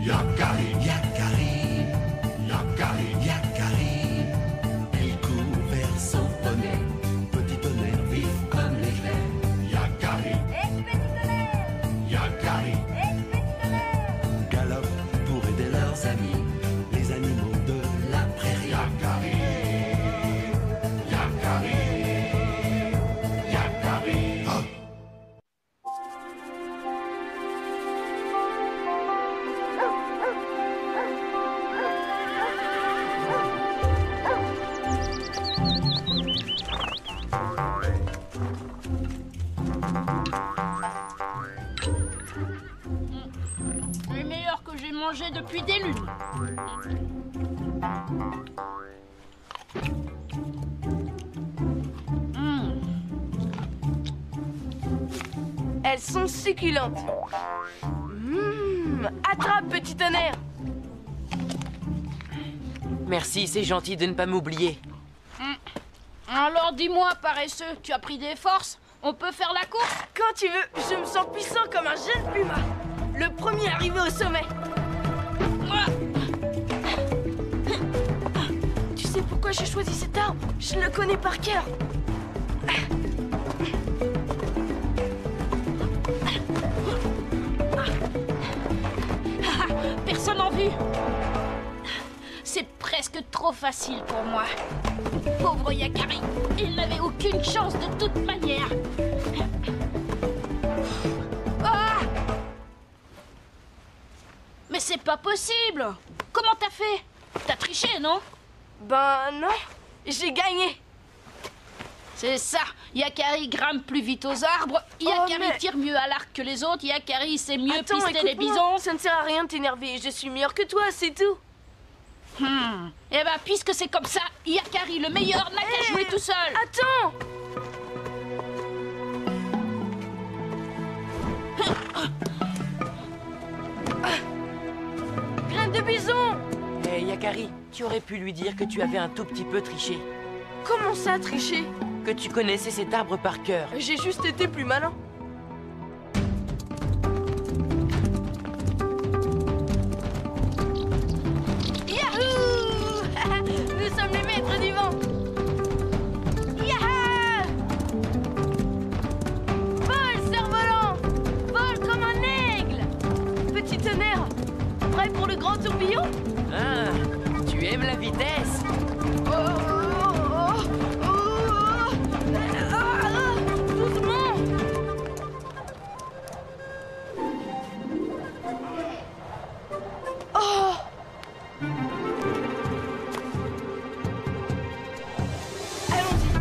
Yakari, Yakari, Yakari, Yakari. Il court vers son poney, petit tonnerre vif comme l'éclair. Yakari, Petit tonnerre, Yakari, petit tonnerre. galope pour aider leurs amis, les animaux de la prairie. Yakari, Yakari, Yakari. Ah. Le meilleur que j'ai mangé depuis des lunes. Elles sont succulentes. Attrape, petit tonnerre. Merci, c'est gentil de ne pas m'oublier. Alors dis-moi, paresseux, tu as pris des forces? On peut faire la course? Quand tu veux, je me sens puissant comme un jeune puma. Le premier arrivé au sommet. Tu sais pourquoi j'ai choisi cet arbre? Je le connais par cœur. Personne en vue. C'est presque trop facile pour moi. Pauvre Yakari, il n'avait aucune chance de toute manière. Ah! Mais c'est pas possible. Comment t'as fait? T'as triché, non? Ben non, j'ai gagné. C'est ça. Yakari grimpe plus vite aux arbres. Yakari mais- tire mieux à l'arc que les autres. Yakari sait mieux Attends, pister les écoute-moi. bisons. Ça ne sert à rien de t'énerver. Je suis meilleur que toi, c'est tout. Eh ben, puisque c'est comme ça, Yakari, le meilleur, n'a qu'à jouer tout seul. Attends. Graine de bison. Hé, Yakari, tu aurais pu lui dire que tu avais un tout petit peu triché. Comment ça, tricher? Que tu connaissais cet arbre par cœur. J'ai juste été plus malin. Yahoo! Nous sommes les maîtres du vent. Yaha! Vole, cerf-volant! Vole comme un aigle! Petit tonnerre, prêt pour le grand tourbillon? Ah, tu aimes la vitesse? Doucement! Allons-y!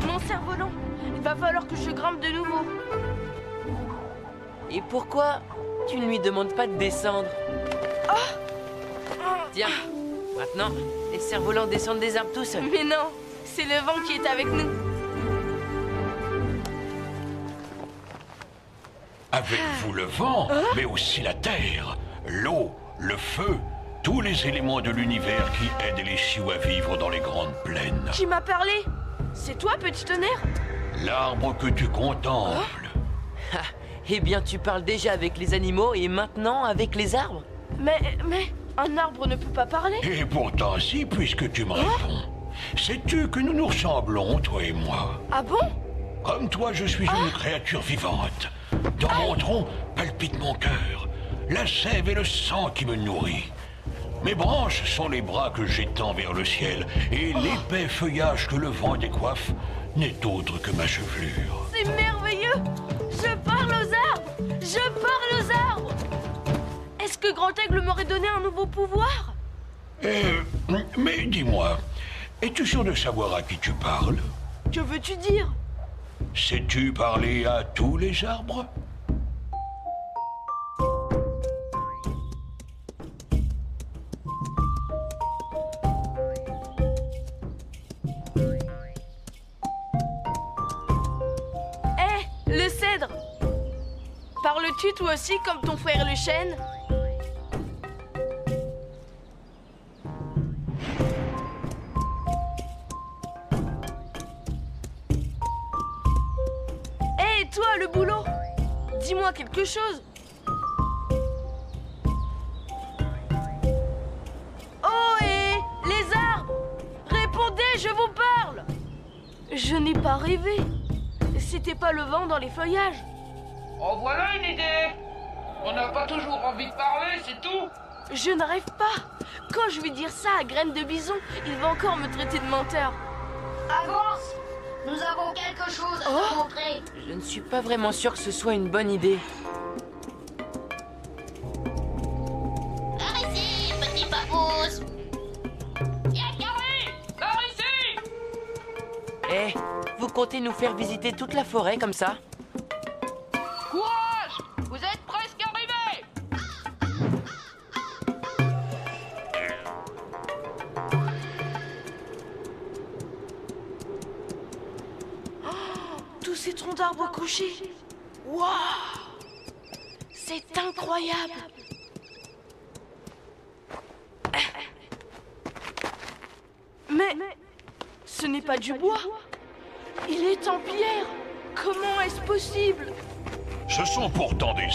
Mon cerf-volant, il va falloir que je grimpe de nouveau. Et pourquoi tu ne lui demandes pas de descendre? Tiens, maintenant, les cerfs-volants descendent des arbres tout seuls. Mais non, c'est le vent qui est avec nous. Avec vous le vent, mais aussi la terre, l'eau, le feu, tous les éléments de l'univers qui aident les Sioux à vivre dans les grandes plaines. Qui m'a parlé? C'est toi, petit tonnerre? L'arbre que tu contemples. Ah, eh bien, tu parles déjà avec les animaux et maintenant avec les arbres? Mais, un arbre ne peut pas parler. Et pourtant si, puisque tu me réponds. Sais-tu que nous nous ressemblons, toi et moi? Ah bon? Comme toi, je suis une créature vivante. Dans mon tronc palpite mon cœur, la sève et le sang qui me nourrit. Mes branches sont les bras que j'étends vers le ciel, et l'épais feuillage que le vent décoiffe n'est autre que ma chevelure. C'est merveilleux! Je parle aux arbres! Je parle aux arbres! Est-ce que Grand Aigle m'aurait donné un nouveau pouvoir? Mais dis-moi, es-tu sûr de savoir à qui tu parles? Que veux-tu dire? Sais-tu parler à tous les arbres? Le cèdre! Parles-tu toi aussi comme ton frère le chêne? Hé, toi, le boulot. Dis-moi quelque chose. Oh, et les arbres! Répondez, je vous parle! Je n'ai pas rêvé. C'était pas le vent dans les feuillages. Oh, voilà une idée. On n'a pas toujours envie de parler, c'est tout. Je ne rêve pas. Quand je vais dire ça à Graine de Bison, il va encore me traiter de menteur. Avance! Nous avons quelque chose à te montrer. Je ne suis pas vraiment sûr que ce soit une bonne idée. Par ici, petit papousse. Viens, Carré! Par ici! Eh, vous comptez nous faire visiter toute la forêt comme ça? Courage! Vous êtes presque arrivés! Tous ces troncs d'arbres couchés. Waouh! C'est incroyable. Mais ce n'est pas du bois. Il est en pierre. Comment est-ce possible? Ce sont pourtant des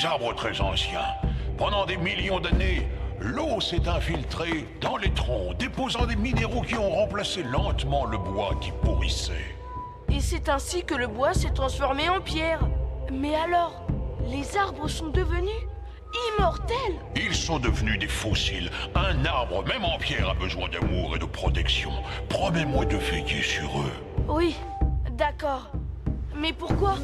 arbres très anciens. Pendant des millions d'années, l'eau s'est infiltrée dans les troncs, déposant des minéraux qui ont remplacé lentement le bois qui pourrissait. Et c'est ainsi que le bois s'est transformé en pierre. Mais alors, les arbres sont devenus immortels. Ils sont devenus des fossiles. Un arbre, même en pierre, a besoin d'amour et de protection. Promets-moi de veiller sur eux. Oui, d'accord. Mais pourquoi?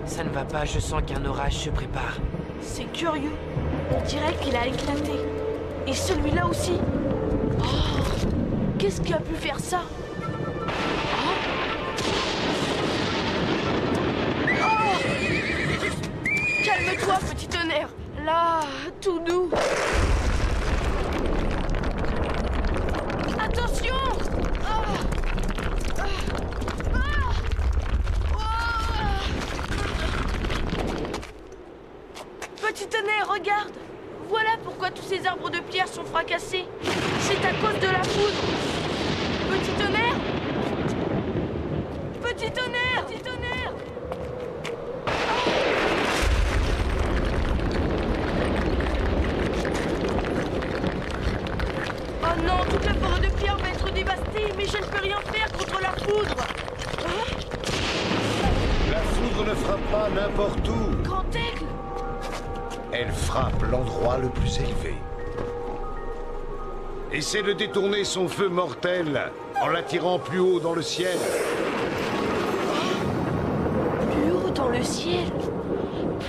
Ça ne va pas, je sens qu'un orage se prépare. C'est curieux. On dirait qu'il a éclaté. Et celui-là aussi. Oh, qu'est-ce qui a pu faire ça? Oh, calme-toi, petit tonnerre. Là, tout doux. Attention! Petit tonnerre, regarde! Voilà pourquoi tous ces arbres de pierre sont fracassés. C'est à cause de la foudre. Petit tonnerre! Petit tonnerre! Petit tonnerre! Oh non, toute la forêt de pierre va être dévastée, mais je ne peux rien faire contre la foudre. La foudre ne frappe pas n'importe où. Grand aigle! Elle frappe l'endroit le plus élevé. Essaie de détourner son feu mortel en l'attirant plus haut dans le ciel. Plus haut dans le ciel,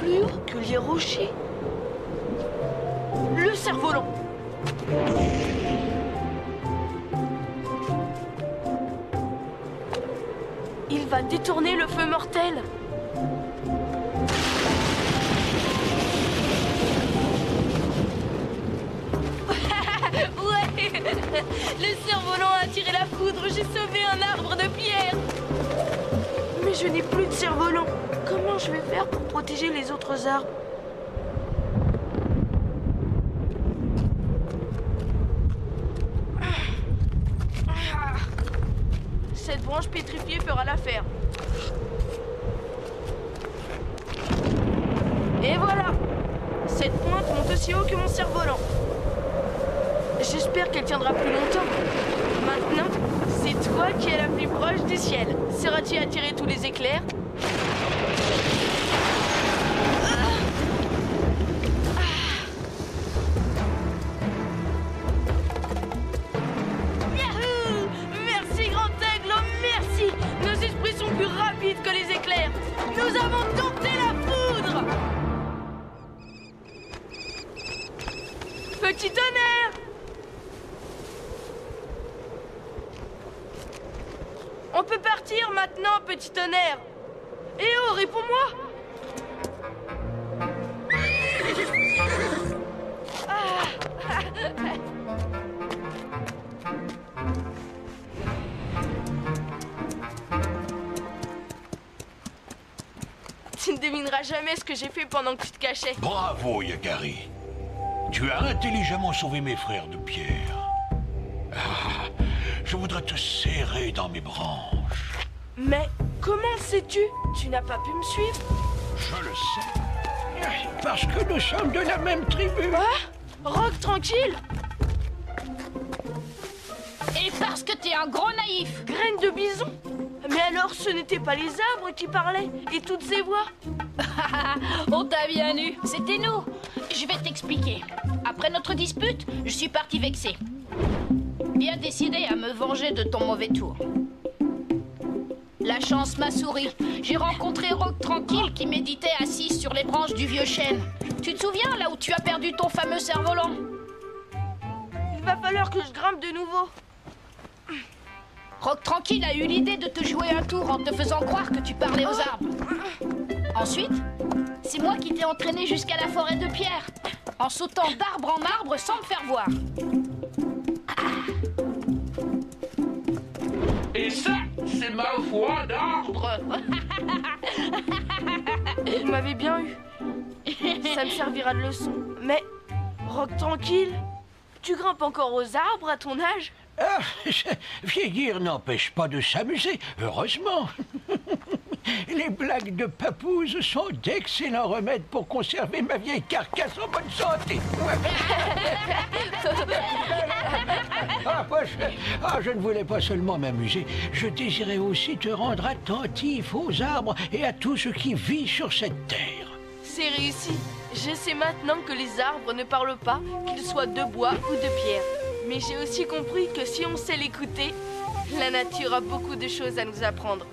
plus haut que les rochers. Le cerf-volant. Il va détourner le feu mortel. Ouais, le cerf-volant a attiré la foudre. J'ai sauvé un arbre de pierre. Mais je n'ai plus de cerf-volant. Comment je vais faire pour protéger les autres arbres? Cette branche pétrifiée fera l'affaire. Et voilà! Cette pointe monte aussi haut que mon cerf-volant. J'espère qu'elle tiendra plus longtemps. Maintenant, c'est toi qui es la plus proche du ciel. Sauras-tu attirer tous les éclairs? Yahoo! Merci, Grand Aigle, oh, merci! Nos esprits sont plus rapides que les éclairs. Nous avons dompté la foudre! Petit tonnerre! On peut partir maintenant, petit tonnerre. Eh oh, réponds-moi. Tu ne devineras jamais ce que j'ai fait pendant que tu te cachais. Bravo, Yakari. Tu as intelligemment sauvé mes frères de pierre. Ah, je voudrais te serrer dans mes branches. Mais comment sais-tu? Tu n'as pas pu me suivre? Je le sais. Parce que nous sommes de la même tribu. Ah, Rock, tranquille. Et parce que t'es un gros naïf. Graine de bison? Mais alors ce n'étaient pas les arbres qui parlaient et toutes ces voix? On t'a bien eu, c'était nous. Je vais t'expliquer. Après notre dispute, je suis parti vexé. Bien décidé à me venger de ton mauvais tour. La chance m'a souri. J'ai rencontré Rock Tranquille qui méditait assis sur les branches du vieux chêne. Tu te souviens là où tu as perdu ton fameux cerf-volant? Il va falloir que je grimpe de nouveau. Rock Tranquille a eu l'idée de te jouer un tour en te faisant croire que tu parlais aux arbres. Ensuite, c'est moi qui t'ai entraîné jusqu'à la forêt de pierre, en sautant d'arbre en arbre sans me faire voir. Et ça, c'est ma voix d'arbre. Vous m'avez bien eu. Ça me servira de leçon. Mais, Rock Tranquille, tu grimpes encore aux arbres à ton âge? Ah, vieillir n'empêche pas de s'amuser, heureusement. Les blagues de papouze sont d'excellents remèdes pour conserver ma vieille carcasse en bonne santé. Je ne voulais pas seulement m'amuser, je désirais aussi te rendre attentif aux arbres et à tout ce qui vit sur cette terre. C'est réussi. Je sais maintenant que les arbres ne parlent pas, qu'ils soient de bois ou de pierre. Mais j'ai aussi compris que si on sait l'écouter, la nature a beaucoup de choses à nous apprendre.